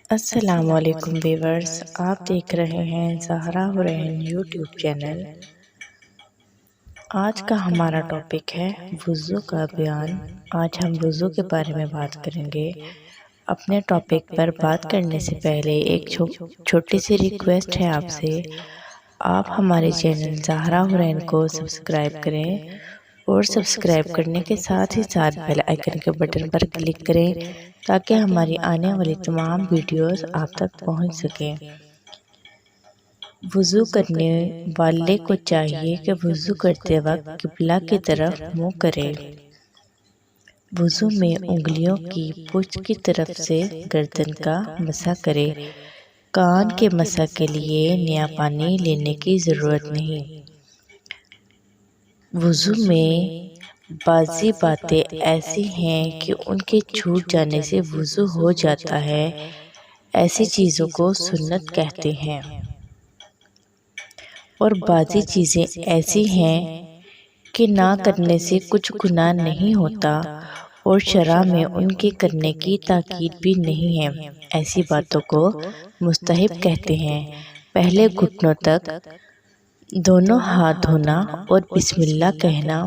السلام علیکم ویورز، آپ دیکھ رہے ہیں زہرا حرین یوٹیوب چینل۔ آج کا ہمارا ٹاپک ہے وضو کا بیان۔ آج ہم وضو کے بارے میں بات کریں گے۔ اپنے ٹاپک پر بات کرنے سے پہلے ایک چھوٹی سی ریکویسٹ ہے آپ سے، آپ ہمارے چینل زہرا حرین کو سبسکرائب کریں اور سبسکرائب کرنے کے ساتھ ہی ساتھ بیل آئیکن کے بٹن پر کلک کریں تاکہ ہماری آنے والی تمام ویڈیوز آپ تک پہنچ سکیں۔ وضو کرنے والے کو چاہیے کہ وضو کرتے وقت قبلہ کی طرف منہ کرے۔ وضو میں انگلیوں کی پشت کی طرف سے گردن کا مسح کرے۔ کان کے مسح کے لیے نیا پانی لینے کی ضرورت نہیں۔ وضو میں بعضی باتیں ایسی ہیں کہ ان کے چھوٹ جانے سے وضو ہو جاتا ہے، ایسی چیزوں کو سنت کہتے ہیں، اور بعضی چیزیں ایسی ہیں کہ نہ کرنے سے کچھ گناہ نہیں ہوتا اور شرع میں ان کے کرنے کی تاکید بھی نہیں ہے۔ ایسی باتوں کو مستحب کہتے ہیں۔ پہلے گھٹنوں تک دونوں ہاتھ دھونا اور بسم اللہ کہنا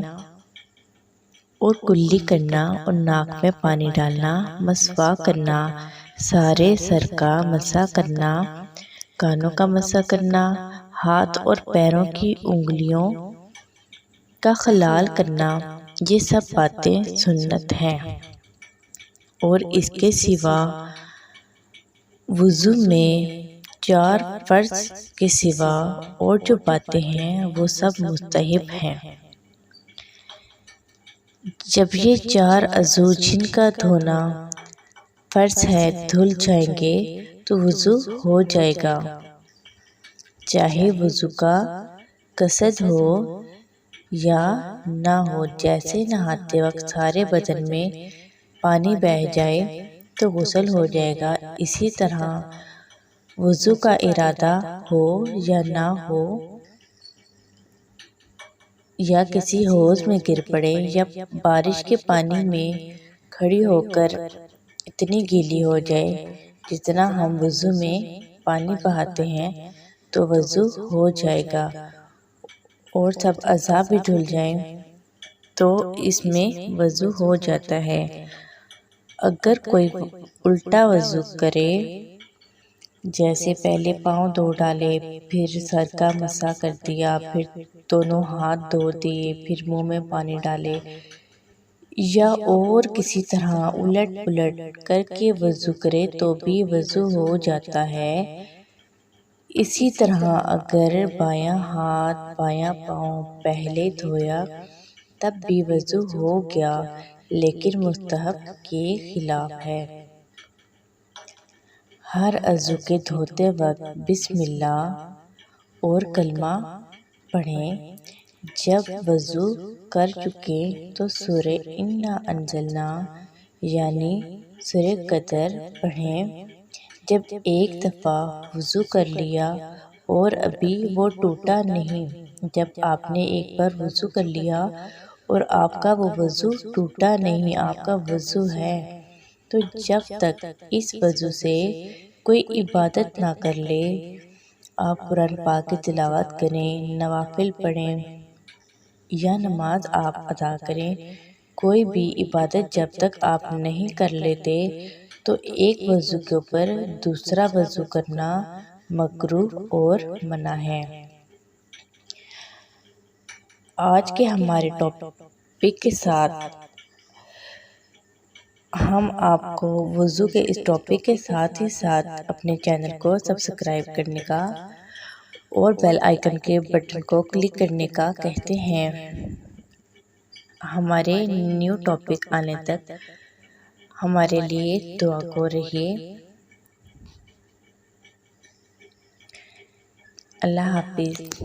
اور کلی کرنا اور ناک میں پانی ڈالنا، مسواک کرنا، سارے سر کا مسح کرنا، کانوں کا مسح کرنا، ہاتھ اور پیروں کی انگلیوں کا خلال کرنا، یہ سب باتیں سنت ہیں۔ اور اس کے سوا وضو میں 4 فرض کے سوا اور جو باتیں ہیں وہ سب مستحب ہیں۔ جب یہ 4 عضو جن کا دھونا فرض ہے دھل جائیں گے تو وضو ہو جائے گا، چاہے وضو کا قصد ہو یا نہ ہو۔ جیسے نہاتے وقت سارے بدن میں پانی بہہ جائے تو غسل ہو جائے گا، اسی طرح وضو کا ارادہ ہو یا نہ ہو، یا کسی حوض میں گر پڑے یا بارش کے پانی میں کھڑی ہو کر اتنی گیلی ہو جائے جتنا ہم وضو میں پانی بہاتے ہیں تو وضو ہو جائے گا، اور سب اعضاء بھی دھل جائیں تو اس میں وضو ہو جاتا ہے۔ اگر کوئی الٹا وضو کرے، جیسے پہلے پاؤں دھو ڈالے، پھر سر کا مسح کر دیا، پھر دونوں ہاتھ دھو دیے، پھر منہ میں پانی ڈالے، یا اور کسی طرح الٹ پلٹ کر کے وضو کرے تو بھی وضو ہو جاتا ہے۔ اسی طرح اگر بایاں ہاتھ بایاں پاؤں پہلے دھویا تب بھی وضو ہو گیا، لیکن مستحب کے خلاف ہے۔ ہر عضو کے دھوتے وقت بسم اللہ اور کلمہ پڑھیں۔ جب وضو کر چکیں تو سورہ انا انزلنا یعنی سورہ قدر پڑھیں۔ جب ایک دفعہ وضو کر لیا اور ابھی وہ ٹوٹا نہیں، جب آپ نے ایک بار وضو کر لیا اور آپ کا وہ وضو ٹوٹا نہیں، آپ کا وضو ہے، تو جب تک اس وضو سے کوئی عبادت نہ کر لے، آپ قرآن پاک کی تلاوت کریں، نوافل پڑھیں یا نماز آپ ادا کریں، کوئی بھی عبادت جب تک آپ نہیں کر لیتے تو ایک وضو کے اوپر دوسرا وضو کرنا مکروہ اور منع ہے۔ آج کے ہمارے ٹاپک کے ساتھ ہم آپ کو وضو کے اس ٹاپک کے ساتھ ہی ساتھ اپنے چینل کو سبسکرائب کرنے کا اور بیل آئیکن کے بٹن کو کلک کرنے کا کہتے ہیں۔ ہمارے نیو ٹاپک آنے تک ہمارے لیے دعا کو رہیے۔ اللہ حافظ۔